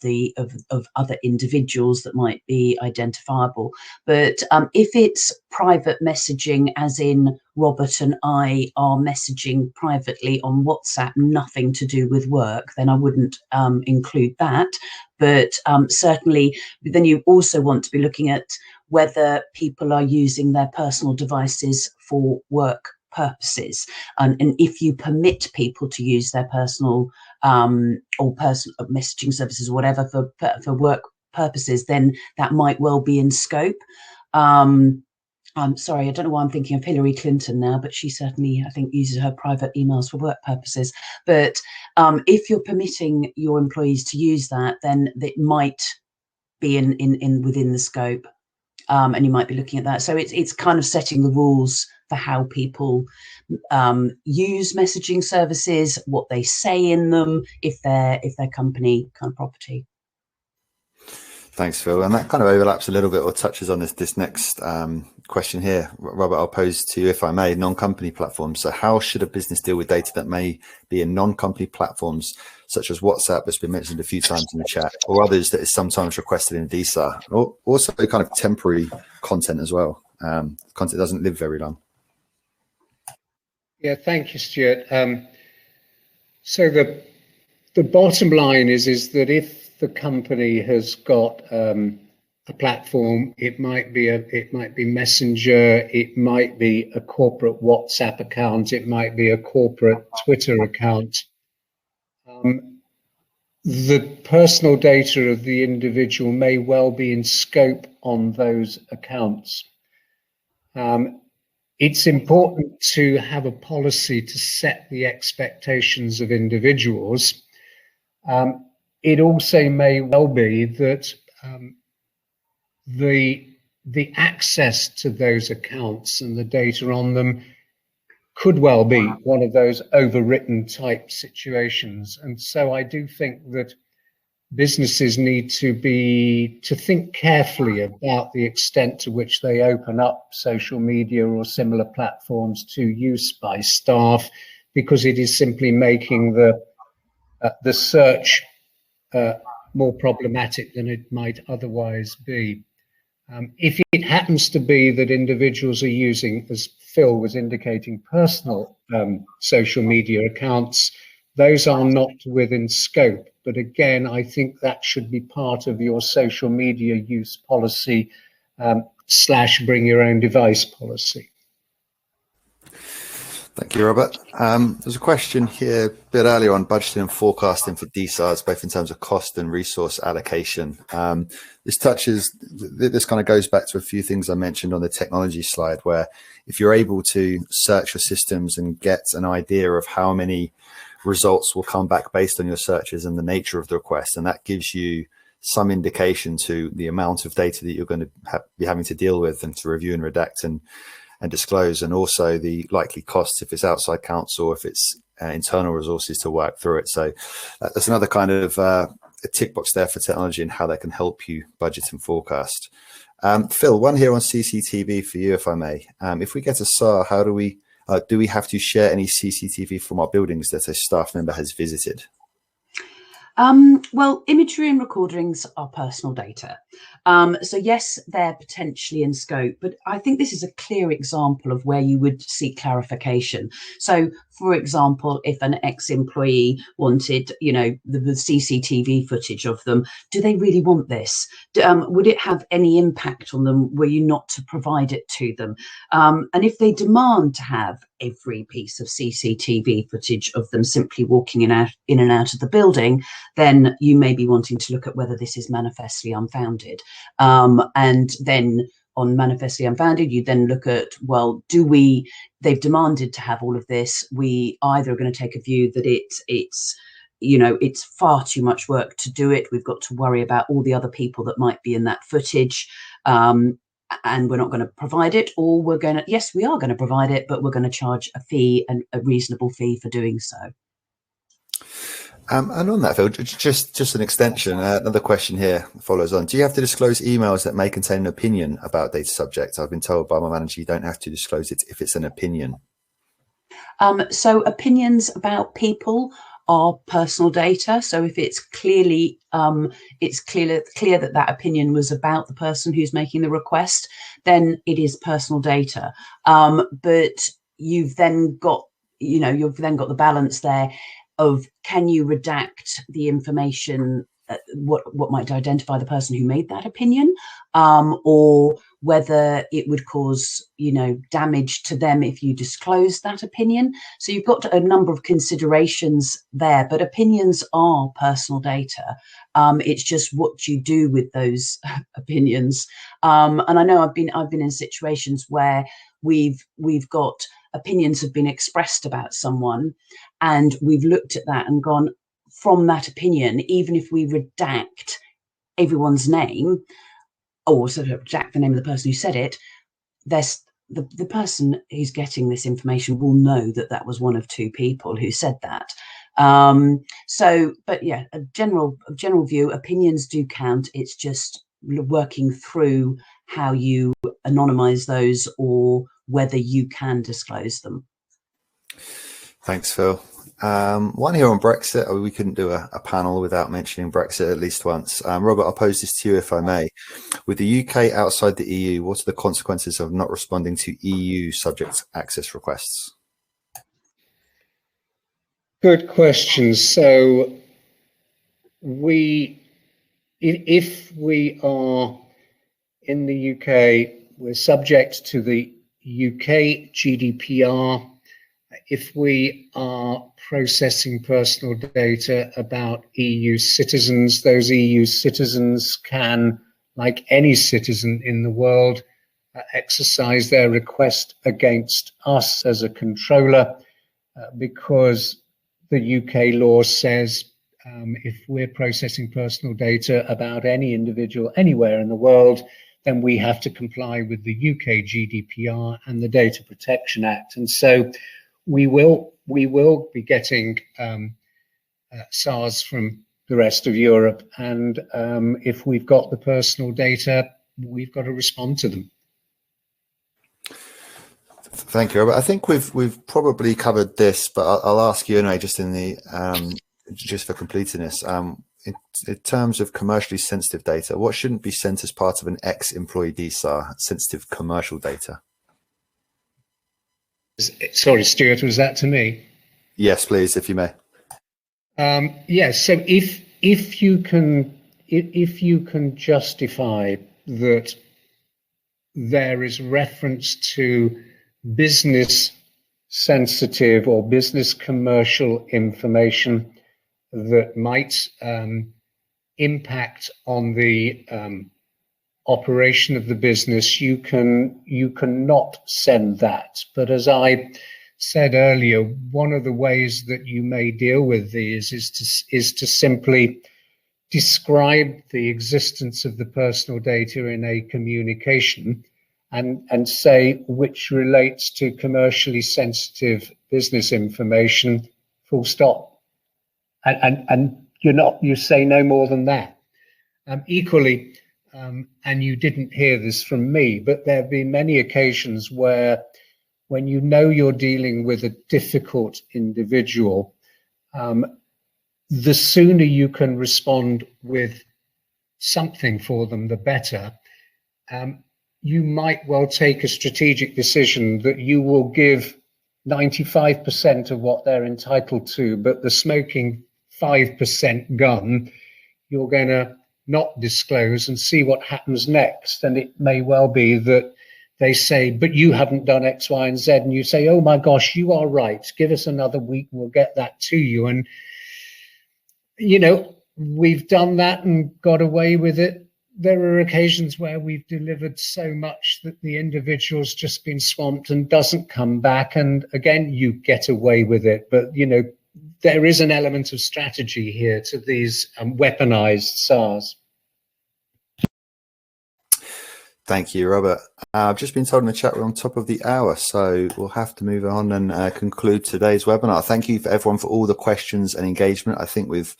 Speaker 3: other individuals that might be identifiable. But if it's private messaging, as in Robert and I are messaging privately on WhatsApp, nothing to do with work, then I wouldn't include that. But certainly, then you also want to be looking at whether people are using their personal devices for work purposes, and if you permit people to use their personal or personal messaging services or whatever for work purposes, then that might well be in scope. I'm sorry, I don't know why I'm thinking of Hillary Clinton now, but she certainly, I think, uses her private emails for work purposes. But if you're permitting your employees to use that, then it might be in within the scope, and you might be looking at that. So it's kind of setting the rules for how people use messaging services, what they say in them, if they're company kind of property.
Speaker 1: Thanks, Phil. And that kind of overlaps a little bit, or touches on this next question here. Robert, I'll pose to you, if I may, non-company platforms. So how should a business deal with data that may be in non-company platforms, such as WhatsApp, that's been mentioned a few times in the chat, or others that is sometimes requested in DSAR, or also kind of temporary content as well? Content doesn't live very long.
Speaker 2: Yeah, thank you, Stuart. So the bottom line is that if the company has got a platform, it might be Messenger, it might be a corporate WhatsApp account, it might be a corporate Twitter account. The personal data of the individual may well be in scope on those accounts. It's important to have a policy to set the expectations of individuals. It also may well be that the access to those accounts and the data on them could well be one of those overwritten type situations. And so I do think that businesses need to think carefully about the extent to which they open up social media or similar platforms to use by staff, because it is simply making the search more problematic than it might otherwise be. If it happens to be that individuals are using, as Phil was indicating, personal social media accounts, those are not within scope. But again, I think that should be part of your social media use policy / bring your own device policy.
Speaker 1: Thank you, Robert. There's a question here a bit earlier on budgeting and forecasting for DSARs, both in terms of cost and resource allocation. This kind of goes back to a few things I mentioned on the technology slide, where if you're able to search your systems and get an idea of how many results will come back based on your searches and the nature of the request, and that gives you some indication to the amount of data that you're going to be having to deal with and to review and redact and disclose, and also the likely costs if it's outside counsel, or if it's internal resources to work through it. So that's another kind of a tick box there for technology and how that can help you budget and forecast. Phil, one here on CCTV for you, if I may. If we get a SAR, how do we have to share any CCTV from our buildings that a staff member has visited?
Speaker 3: Well, imagery and recordings are personal data. So yes, they're potentially in scope, but I think this is a clear example of where you would seek clarification. So, for example, if an ex-employee wanted, the CCTV footage of them, do they really want this? Would it have any impact on them were you not to provide it to them? And if they demand to have every piece of CCTV footage of them simply walking in and out of the building, then you may be wanting to look at whether this is manifestly unfounded. And then on manifestly unfounded, you then look at, well, they've demanded to have all of this. We either are going to take a view that it's far too much work to do it. We've got to worry about all the other people that might be in that footage. And we're not going to provide it, or we are going to provide it, but we're going to charge a fee, and a reasonable fee for doing so.
Speaker 1: And on that, Phil, just an extension, another question here follows on. Do you have to disclose emails that may contain an opinion about data subject? I've been told by my manager you don't have to disclose it if it's an opinion.
Speaker 3: So opinions about people are personal data. So if it's clear that opinion was about the person who's making the request, then it is personal data. But you've then got the balance there of, can you redact the information, what might identify the person who made that opinion, or whether it would cause damage to them if you disclose that opinion. So you've got a number of considerations there, but opinions are personal data. It's just what you do with those opinions. And I know I've been in situations where we've got opinions have been expressed about someone, and we've looked at that and gone, from that opinion, even if we redact everyone's name, or sort of redact the name of the person who said it, the person who's getting this information will know that was one of two people who said that. But yeah, a general view, opinions do count. It's just working through how you anonymize those, or whether you can disclose them.
Speaker 1: Thanks, Phil. One here on Brexit. We couldn't do a panel without mentioning Brexit at least once. Robert, I'll pose this to you if I may. With the UK outside the EU, what are the consequences of not responding to EU subject access requests?
Speaker 2: Good question. So if we are in the UK, we're subject to the UK GDPR. If we are processing personal data about EU citizens, those EU citizens can, like any citizen in the world, exercise their request against us as a controller, because the UK law says if we're processing personal data about any individual anywhere in the world, then we have to comply with the UK GDPR and the Data Protection Act. And so we will be getting SARs from the rest of Europe, and if we've got the personal data, we've got to respond to them.
Speaker 1: Thank you, Robert. I think we've probably covered this, but I'll ask you anyway, just in the just for completeness. In terms of commercially sensitive data, what shouldn't be sent as part of an ex-employee DSAR, sensitive commercial data?
Speaker 2: Sorry, Stuart, was that to me?
Speaker 1: Yes, please, if you may.
Speaker 2: Yes. So if you can justify that there is reference to business sensitive or business commercial information that might impact on the operation of the business, you cannot send that. But as I said earlier, one of the ways that you may deal with these is to simply describe the existence of the personal data in a communication and say which relates to commercially sensitive business information, full stop. And you say no more than that. Equally, and you didn't hear this from me, but there have been many occasions where, when you know you're dealing with a difficult individual, the sooner you can respond with something for them, the better. You might well take a strategic decision that you will give 95% of what they're entitled to, but the smoking 5% gun, you're going to not disclose and see what happens next. And it may well be that they say, but you haven't done X, Y, and Z. And you say, oh my gosh, you are right. Give us another week, we'll get that to you. And, you know, we've done that and got away with it. There are occasions where we've delivered so much that the individual's just been swamped and doesn't come back. And again, you get away with it. But, you know, there is an element of strategy here to these weaponized SARs.
Speaker 1: Thank you, Robert. I've just been told in the chat we're on top of the hour, so we'll have to move on and conclude today's webinar. Thank you for everyone for all the questions and engagement. I think we've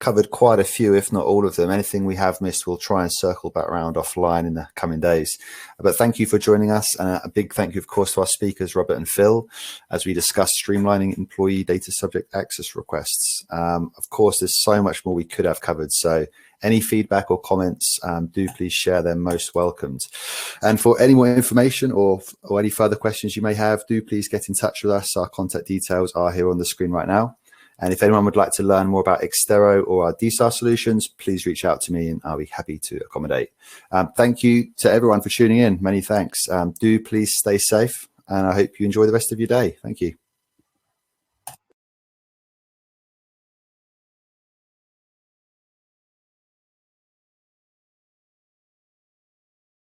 Speaker 1: covered quite a few, if not all of them. Anything we have missed, we'll try and circle back around offline in the coming days. But thank you for joining us. And a big thank you, of course, to our speakers, Robert and Phil, as we discuss streamlining employee data subject access requests. Of course, there's so much more we could have covered. So any feedback or comments, do please share them, most welcomed. And for any more information or any further questions you may have, do please get in touch with us. Our contact details are here on the screen right now. And if anyone would like to learn more about Exterro or our DSAR solutions, please reach out to me and I'll be happy to accommodate. Thank you to everyone for tuning in. Many thanks. Do please stay safe and I hope you enjoy the rest of your day. Thank you.